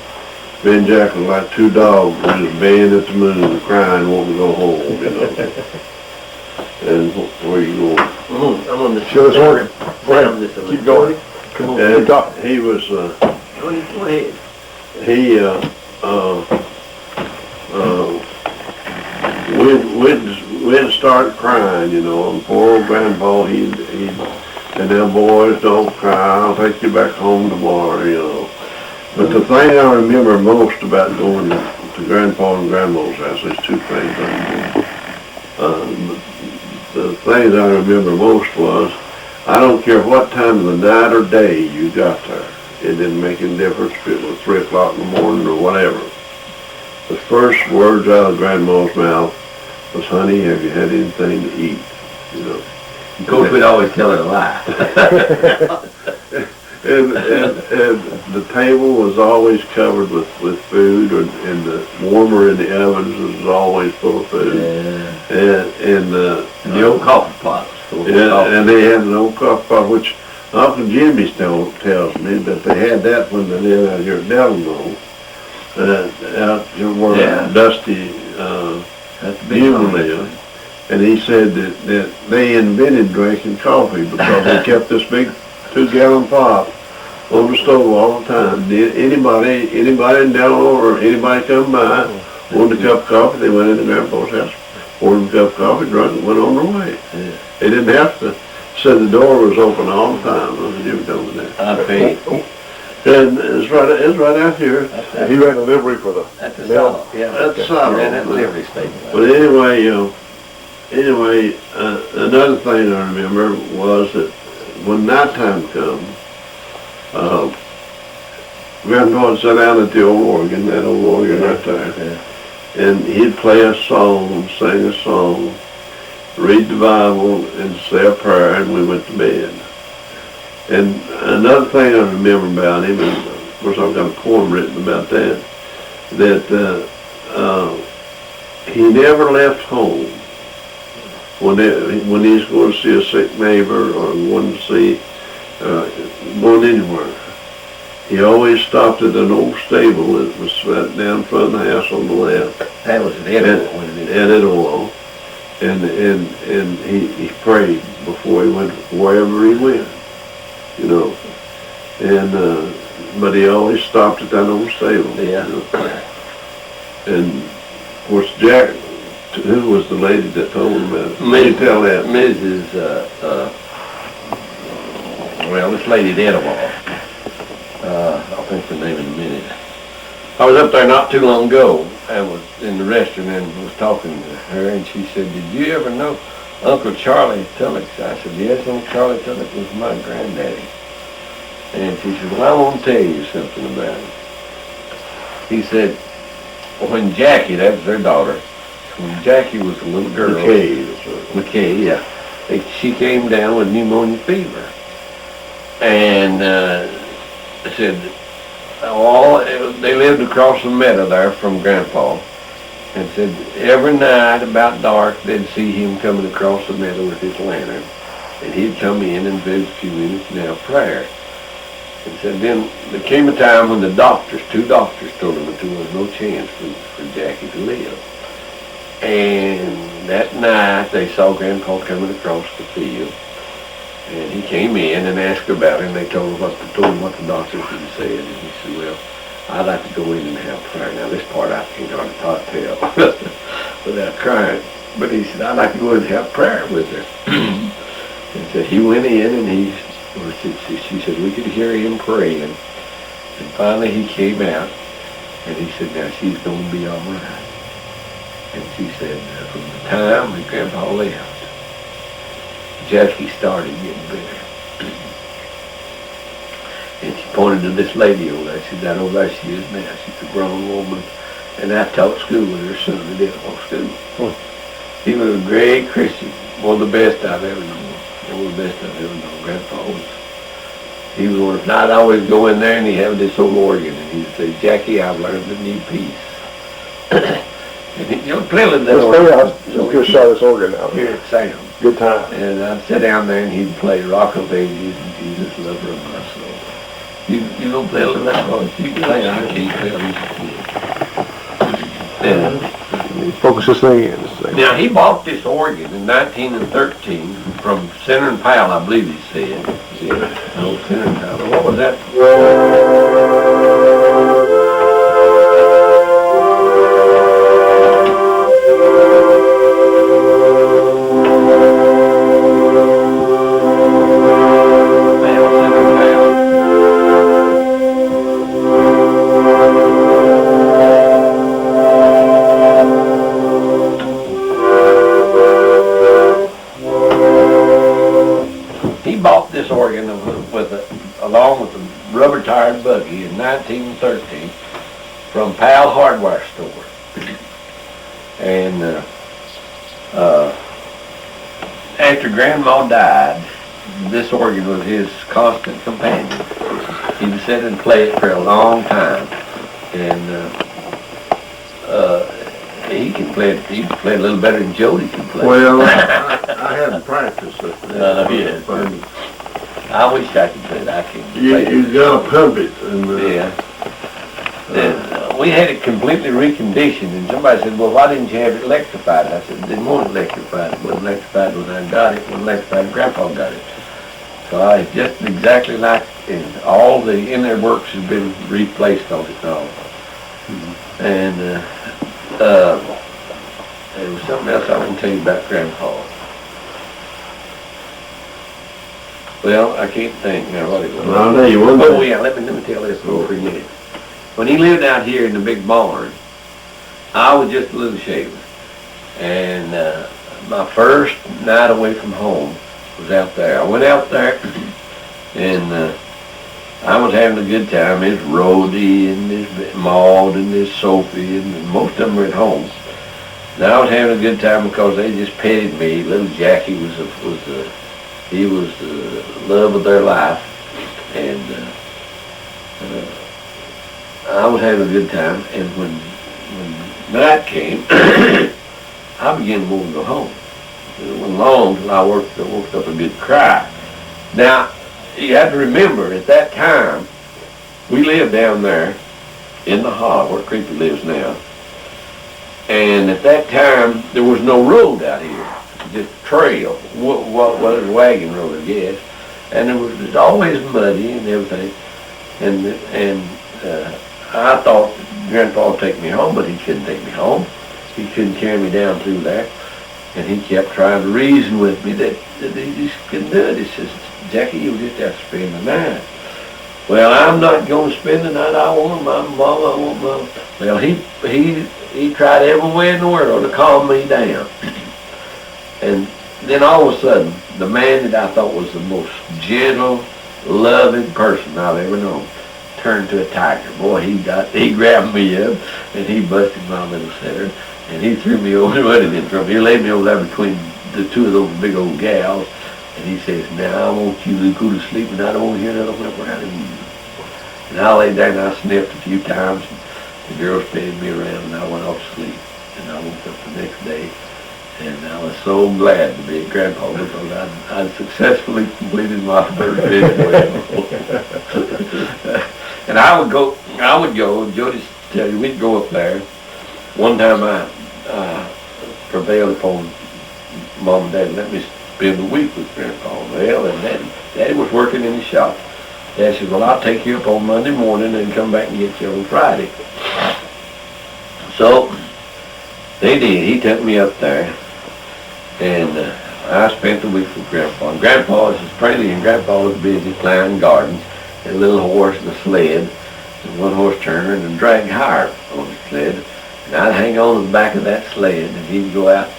Speaker 2: me and Jack was like two dogs just baying at the moon, crying, wanting to go home, you know. And where you going?
Speaker 1: I'm on the
Speaker 3: Show us organ.
Speaker 1: down this
Speaker 3: Keep going.
Speaker 1: Come on.
Speaker 2: And
Speaker 3: Keep talking.
Speaker 2: he was,
Speaker 1: Go ahead.
Speaker 2: we'd start crying, you know, and poor old grandpa, he'd and them boys, don't cry, I'll take you back home tomorrow, you know. But the thing I remember most about going to grandpa and grandma's house, there's two things I remember. The things I remember most was, I don't care what time of the night or day you got there. It didn't make any difference if it was 3 o'clock in the morning or whatever. The first words out of grandma's mouth was, honey, have you had anything to eat? You know.
Speaker 1: Of course, we'd always tell her a lie.
Speaker 2: And the table was always covered with food, and the warmer in the ovens was always full of food.
Speaker 1: Yeah.
Speaker 2: And
Speaker 1: the old coffee pots.
Speaker 2: and they had an old coffee pot, which Uncle Jimmy still tells me that they had that when they lived out here at Delano, out where Dusty Newman lived. And he said that they invented drinking coffee because they kept this big 2-gallon pot on the stove all the time. Anybody in Delano or anybody come by wanted a cup of coffee, they went into Grandpa's house, poured them a cup of coffee, drank, and went on their way. Yeah. They didn't have to. Said the door was open all the time. Jimmy told me that.
Speaker 1: I bet.
Speaker 2: And it's right out here.
Speaker 3: He ran a livery for the
Speaker 1: At the
Speaker 3: mill.
Speaker 1: south. Yeah.
Speaker 2: At the south.
Speaker 1: Ran that livery station.
Speaker 2: But anyway, another thing I remember was that when nighttime come, Grandpa would sit down at the old organ, that old organ right there, and he'd play a song, sing a song, read the Bible, and say a prayer, and we went to bed. And another thing I remember about him, and of course I've got a poem written about that, he never left home when he was going to see a sick neighbor or going to see, going anywhere. He always stopped at an old stable that was right down in front of the house on the left.
Speaker 1: That was an Etowah.
Speaker 2: At Etowah. And he prayed before he went, wherever he went, you know. And, but he always stopped at that old stable.
Speaker 1: Yeah.
Speaker 2: You know? And Was Jack, who was the lady that told him that? Let me tell that.
Speaker 1: Mrs. Well, this lady at Etowah. I'll think of her name in a minute. I was up there not too long ago. I was in the restaurant and was talking to her, and she said, "Did you ever know Uncle Charlie Tullock?" I said, "Yes, Uncle Charlie Tullock was my granddaddy." And she said, "Well, I want to tell you something about him." He said, when Jackie, that was their daughter, when Jackie was a little girl, McKay, yeah, she came down with pneumonia fever. And I said, they lived across the meadow there from Grandpa, and said every night about dark they'd see him coming across the meadow with his lantern, and he'd come in and visit a few minutes and have prayer. And said then there came a time when two doctors told him that there was no chance for Jackie to live. And that night they saw Grandpa coming across the field. And he came in and asked about him. They told him what the doctors had said. And he said, "Well, I'd like to go in and have prayer." Now, this part I can't hardly tell without crying. But he said, "I'd like to go in and have prayer with her." And so he went in, and she said, we could hear him praying. And finally he came out, and he said, "Now, she's going to be all right." And she said, from the time that Grandpa left, Jackie started getting better. And she pointed to this lady over there. She said, "That over there she is now. She's a grown woman." And I taught school with her son at Etowah School. He was a great Christian, one of the best I've ever known. Grandpa was. He was one. I'd always go in there and he'd have this old organ, and he'd say, "Jackie, I've learned a new piece." And he, play a little that organ.
Speaker 3: Just saw this organ out
Speaker 1: here at Sam.
Speaker 3: Good time.
Speaker 1: And I'd sit down there and he'd play Rock of Ages and Jesus, Lover of My Soul. You don't play a little that organ. You can play it. I can't play it.
Speaker 3: Focus this thing in.
Speaker 1: Now, he bought this organ in 1913 from Senator and Powell, I believe he said. Yeah, no, Senator and Powell. What was that? Along with the rubber-tired buggy in 1913 from Powell Hardware Store. And after Grandma died, this organ was his constant companion. He would sit and play it for a long time. And he could play it. He could play a little better than Jody could play.
Speaker 2: Well, I hadn't practiced it.
Speaker 1: Yeah. I wish I could play it. I can't play it.
Speaker 2: You gotta pump it. And,
Speaker 1: yeah. Then we had it completely reconditioned, and somebody said, "Well, why didn't you have it electrified?" I said, "Didn't want it electrified. It wasn't electrified when I got it. It wasn't electrified when Grandpa got it." So I just exactly like, and all the inner works has been replaced on it now. Mm-hmm. And there was something else I want to tell you about Grandpa. Well, I can't think now what it was.
Speaker 2: I'll tell you one thing.
Speaker 1: Oh yeah, let me tell this before I forget. When he lived out here in the big barn, I was just a little shaver. And my first night away from home was out there. I went out there and I was having a good time. There's Rhodey and there's Maud and there's Sophie and most of them were at home. And I was having a good time because they just petted me. Little Jackie he was the love of their life, and I was having a good time. And when night came, I began to want to go home. It wasn't long till I woke up a good cry. Now, you have to remember, at that time, we lived down there in the hollow where Creepy lives now, and at that time there was no road out here. Just trail, what was a wagon road, I guess, and it was always muddy and everything, and I thought Grandpa would take me home, but he couldn't take me home. he couldn't carry me down through there. And he kept trying to reason with me that he just couldn't do it. He says, Jackie, you'll just have to spend the night. Well, I'm not going to spend the night. I want my mama, I want mama. Well, he tried every way in the world to calm me down. And then all of a sudden, the man that I thought was the most gentle, loving person I've ever known turned to a tiger. Boy, he grabbed me up and he busted my little center and he threw me over. Well, he didn't throw me. He laid me over there between the two of those big old gals. And he says, now I want you to go to sleep and I don't want to hear another whimper out of you. And I laid there and I sniffed a few times. And the girls patted me around and I went off to sleep. And I woke up the next day and I was so glad to be a grandpa because I'd successfully completed my first visit. And I would go, Jody tell you, we'd go up there. One time I prevailed upon Mom and Dad, let me spend the week with Grandpa. Well, and Daddy was working in the shop. Dad said, well, I'll take you up on Monday morning and come back and get you on Friday. So they did. He took me up there, and I spent the week with Grandpa. And Grandpa was friendly, and Grandpa was busy plowing gardens, and a little horse and a sled, and one horse turner and a drag hire on the sled. And I'd hang on to the back of that sled, and he'd go out,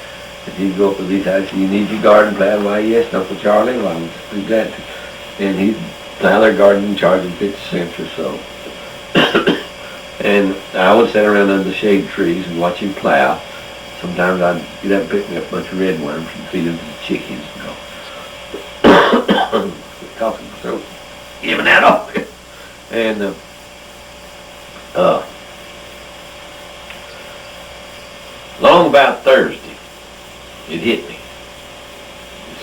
Speaker 1: and he'd go up to these houses. You need your garden plowed? Why, yes, Uncle Charlie. Well, I'm just be glad to. And he'd plow their garden and charge them 50 cents or so. And I would sit around under the shade trees and watch him plow. Sometimes I'd get up and pick me up a bunch of red worms and feed them to the chickens. Coughing myself, giving that off. And long about Thursday, it hit me.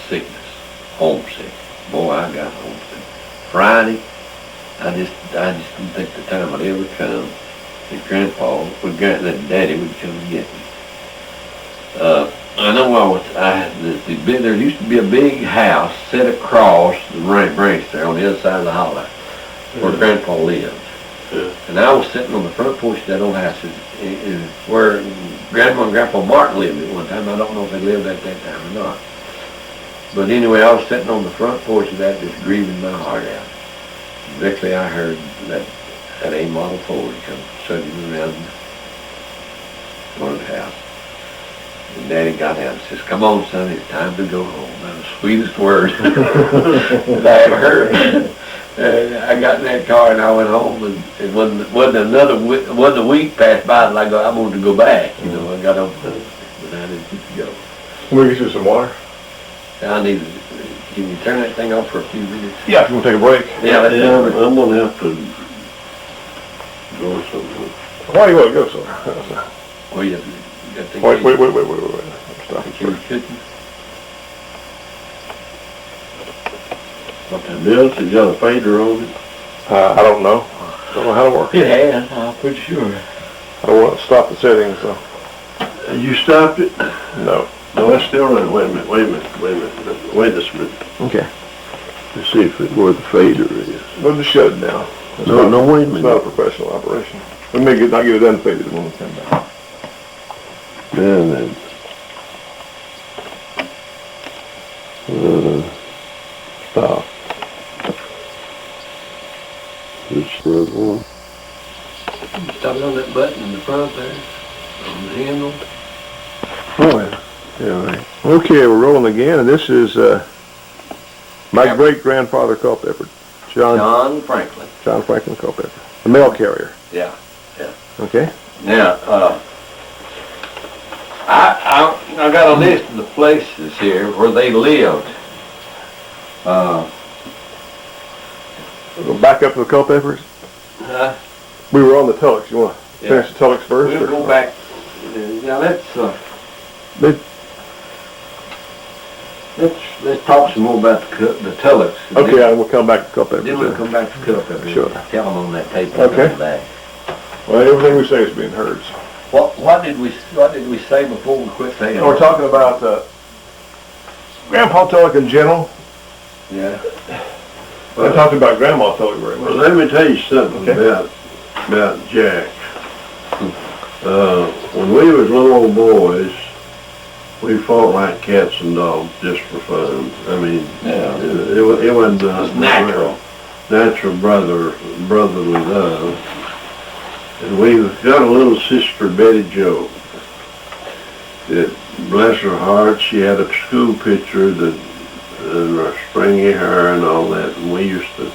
Speaker 1: Sickness, homesick. Boy, I got homesick. Friday, I just didn't think the time would ever come that that Daddy would come and get me. I know there used to be a big house set across the branch there on the other side of the holler where Grandpa lived.
Speaker 2: Yeah.
Speaker 1: And I was sitting on the front porch of that old house where Grandma and Grandpa Martin lived at one time. I don't know if they lived at that time or not. But anyway, I was sitting on the front porch of that just grieving my heart out. Eventually I heard that A Model Ford come suddenly around the house. And Daddy got out and says, come on, son, it's time to go home. That was the sweetest word that I ever heard. And I got in that car and I went home, and it wasn't a week passed by till I wanted to go back. You know, I got up, but I didn't get to go.
Speaker 3: Can we get you some water?
Speaker 1: Can you turn that thing off for a few minutes?
Speaker 3: Yeah, if you want to take a break.
Speaker 1: Yeah,
Speaker 2: I'm going to have to go somewhere.
Speaker 3: Why do you want to go somewhere?
Speaker 1: Well, you got to
Speaker 3: Wait. Stop it
Speaker 1: Can you
Speaker 3: first.
Speaker 1: cooking?
Speaker 2: Bill, has got a fader on it?
Speaker 3: I don't know. Don't know how to work it.
Speaker 1: It has, I'm pretty sure.
Speaker 3: I don't want to stop the settings, so.
Speaker 2: You stopped it?
Speaker 3: No.
Speaker 2: No, that's still running. Wait a minute. Wait a minute.
Speaker 3: Okay.
Speaker 2: Let's see where the fader is.
Speaker 3: We'll just shut it down. Wait a
Speaker 2: minute.
Speaker 3: It's not a professional operation. We may not get it unfaded when we come back.
Speaker 2: And then, stop. This red one.
Speaker 1: Stop it on that button in the front there, on the handle.
Speaker 3: Oh, yeah. Yeah, right. Okay, we're rolling again, and this is my great-grandfather Culpepper,
Speaker 1: John Franklin.
Speaker 3: John Franklin Culpepper, the mail carrier.
Speaker 1: Yeah.
Speaker 3: Okay.
Speaker 1: Now, I got a list of the places here where they lived.
Speaker 3: We'll go back up to the Culpeppers. We were on the Tullocks. You want to finish the Tullocks first?
Speaker 1: We'll go back. Now let's talk some more about the Tullocks.
Speaker 3: Okay, and we'll come back to Culpeppers.
Speaker 1: Then we'll come back to Culpeppers.
Speaker 3: Sure.
Speaker 1: Tell them on that tape.
Speaker 3: Okay.
Speaker 1: Back.
Speaker 3: Well, everything we say is being heard.
Speaker 1: What did we say before we quit saying?
Speaker 3: We're talking about Grandpa Tullock in general.
Speaker 1: Yeah.
Speaker 3: I talked about Grandma Tullock very much.
Speaker 2: Well, let me tell you something about Jack. when we was little old boys, we fought like cats and dogs just for fun. I mean, it wasn't natural brotherly love. And we got a little sister, Betty Jo, that, bless her heart, she had a school picture and her springy hair and all that, and we used to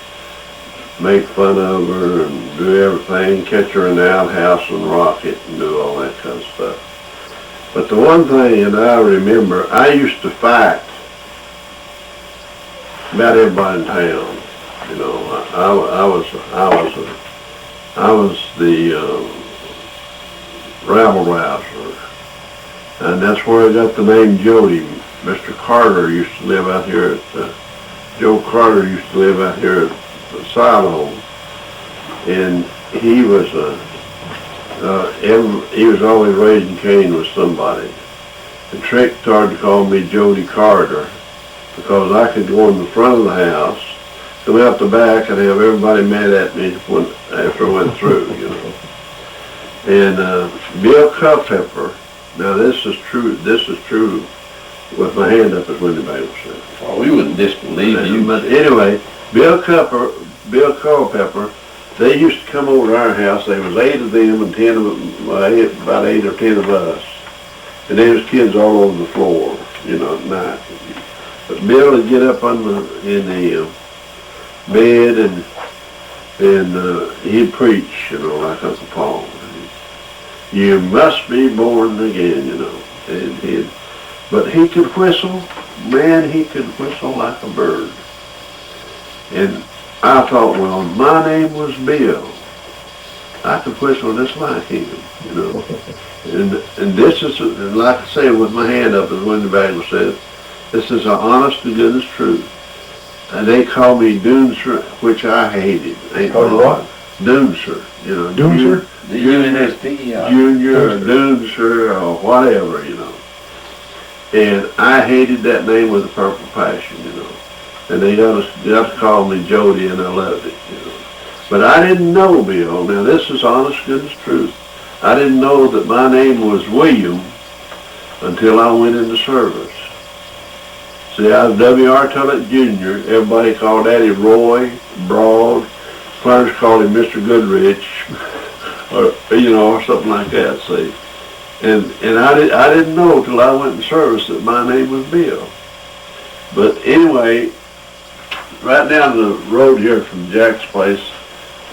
Speaker 2: make fun of her and do everything, catch her in the outhouse and rock it and do all that kind of stuff. But the one thing that I remember, I used to fight about everybody in town. You know, I was the rabble rouser, and that's where I got the name Jody. Mr. Carter used to live out here at Joe Carter used to live out here at the Silo, and he was always raising Cain with somebody. And Trick started to call me Jody Carter because I could go in the front of the house, come out the back, and have everybody mad at me after I went through, you know. And Bill Culpepper, now this is true with my hand up, as Wendy Bagel said.
Speaker 1: Well, we wouldn't disbelieve you.
Speaker 2: But anyway, Bill Culpepper, they used to come over to our house. There was 8 of them and 10 of them, about 8 or 10 of us. And there was kids all over the floor, you know, at night. But Bill would get up in the bed and he'd preach, you know, like Uncle Paul. You must be born again, you know. But he could whistle, man, he could whistle like a bird. And I thought, well, my name was Bill. I could whistle just like him, you know. And this is, like I say, with my hand up, as Wendy Bagel said, this is an honest to goodness truth. And they call me Doonser, which I hated.
Speaker 3: Called what?
Speaker 2: Doonser, you know.
Speaker 3: Doonser?
Speaker 2: Junior or Doonser or whatever, you know. And I hated that name with a purple passion, you know. And they got to call me Jody, and I loved it, you know. But I didn't know, Bill. Now, this is honest goodness truth. I didn't know that my name was William until I went into service. See, I was W.R. Tullock Jr. Everybody called Daddy Roy, Broad. Clarence called him Mr. Goodrich, or, you know, or something like that, see. And I didn't know till I went in service that my name was Bill. But anyway, right down the road here from Jack's place,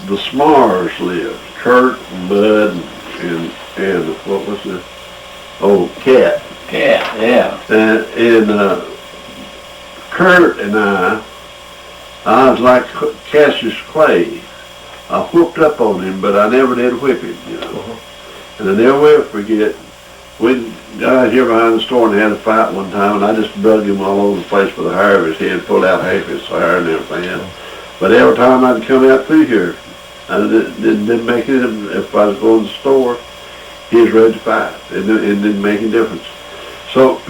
Speaker 2: the Smars lived. Kurt and Bud and what was it? Oh, Cat.
Speaker 1: Cat, yeah.
Speaker 2: And Kurt and I was like Cassius Clay. I whooped up on him, but I never did whip him, you know. And I never will forget, we got out here behind the store and had a fight one time, and I just drug him all over the place with the hair of his head, pulled out half his hair and everything. But every time I'd come out through here, I didn't make it. If I was going to the store, he was ready to fight. It didn't make any difference. So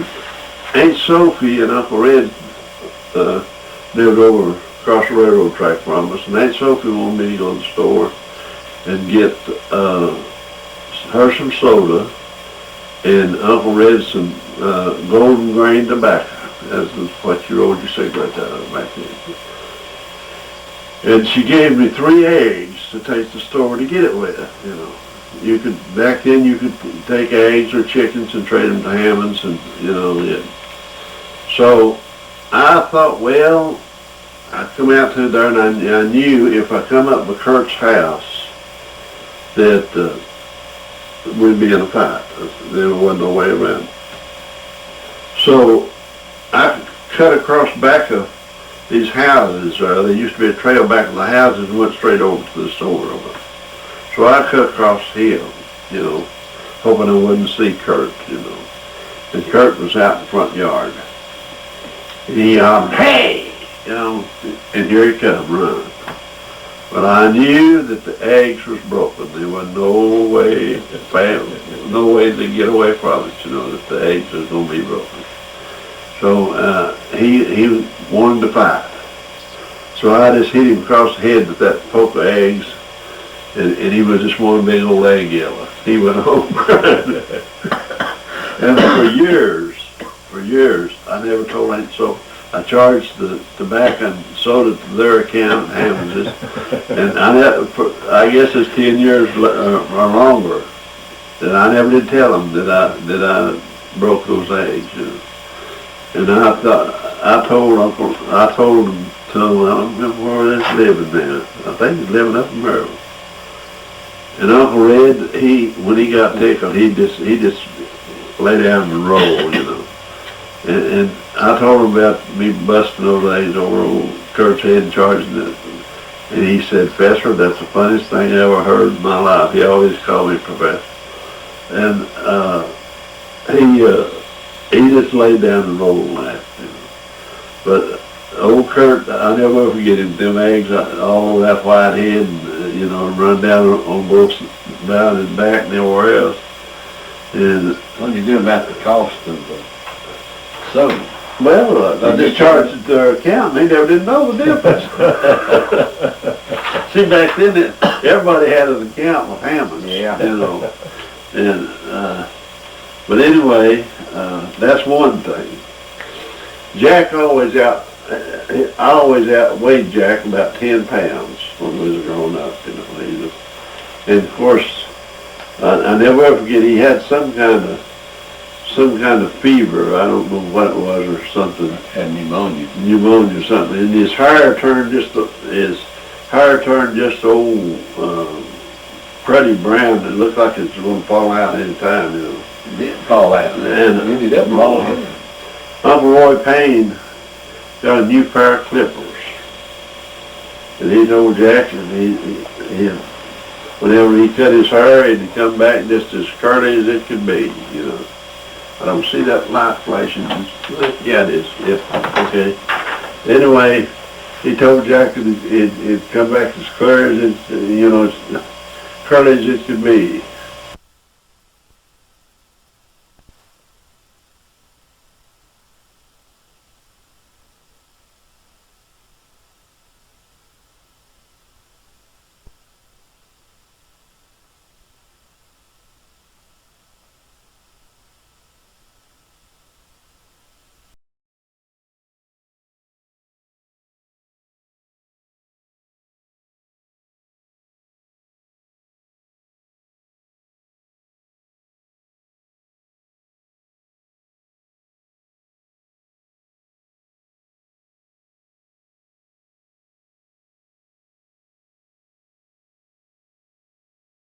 Speaker 2: Aunt Sophie and Uncle Red lived over across the railroad track from us, and Aunt Sophie wanted me to go to the store and get her some soda and Uncle Red some golden grain tobacco. That's what you rolled your cigarette out of back then. And she gave me 3 eggs to take to the store to get it with, you know. Back then you could take eggs or chickens and trade them to Hammonds, and, you know, yeah. So I thought, well, I'd come out to there, and I knew if I come up to Kurt's house that we'd be in a fight. There wasn't no way around. So I cut across the back of these houses. There used to be a trail back of the houses and went straight over to the store over. So I cut across the hill, you know, hoping I wouldn't see Kurt, you know. And Kurt was out in the front yard. He hollered, hey! You know, and here he come, running. But I knew that the eggs was broken. There was no way to get away from it, you know, that the eggs was going to be broken. So he wanted to fight. So I just hit him across the head with that poke of eggs, and he was just one big old egg yellow. he went home crying. And for years, I never told him. So I charged the tobacco and soda to their account, Hammonds, and I guess it's 10 years or longer that I never did tell them that I broke those eggs. You know. And I told him till I don't remember where he's living now. I think he's living up in Maryland. And Uncle Red, when he got tickled, he just lay down and roll, you know. And I told him about me busting those eggs over old Kurt's head and charging it. And he said, Professor, that's the funniest thing I ever heard in my life. He always called me Professor. And he just laid down and rolled and laughed, you know. But old Kurt, I never will forget him. Them eggs, all over that white head, and, you know, run down on both down his back and everywhere else. And
Speaker 1: what do you do about the cost of the soda?
Speaker 2: well, I just charged it to their account. They never did know the difference. See, back then, everybody had an account with Hammond.
Speaker 1: Yeah.
Speaker 2: You know, and but anyway, that's one thing. Jack always I always outweighed Jack about 10 pounds when we was growing up, you know. And of course, I never ever forget, he had some kind of fever. I don't know what it was or something.
Speaker 1: Had pneumonia.
Speaker 2: Pneumonia or something. And his hair turned just old, cruddy brown. It looked like it was going to fall out any time, you know.
Speaker 1: It did fall out.
Speaker 2: And
Speaker 1: ended up falling.
Speaker 2: Uncle Roy Payne got a new pair of clippers. And he told Jack, and he whenever he cut his hair, he'd come back just as curly as it could be, you know. I don't see that light flashing. Yeah, it is. Yeah, okay. Anyway, he told Jack that it'd come back as clear as it, you know, as curly as it could be.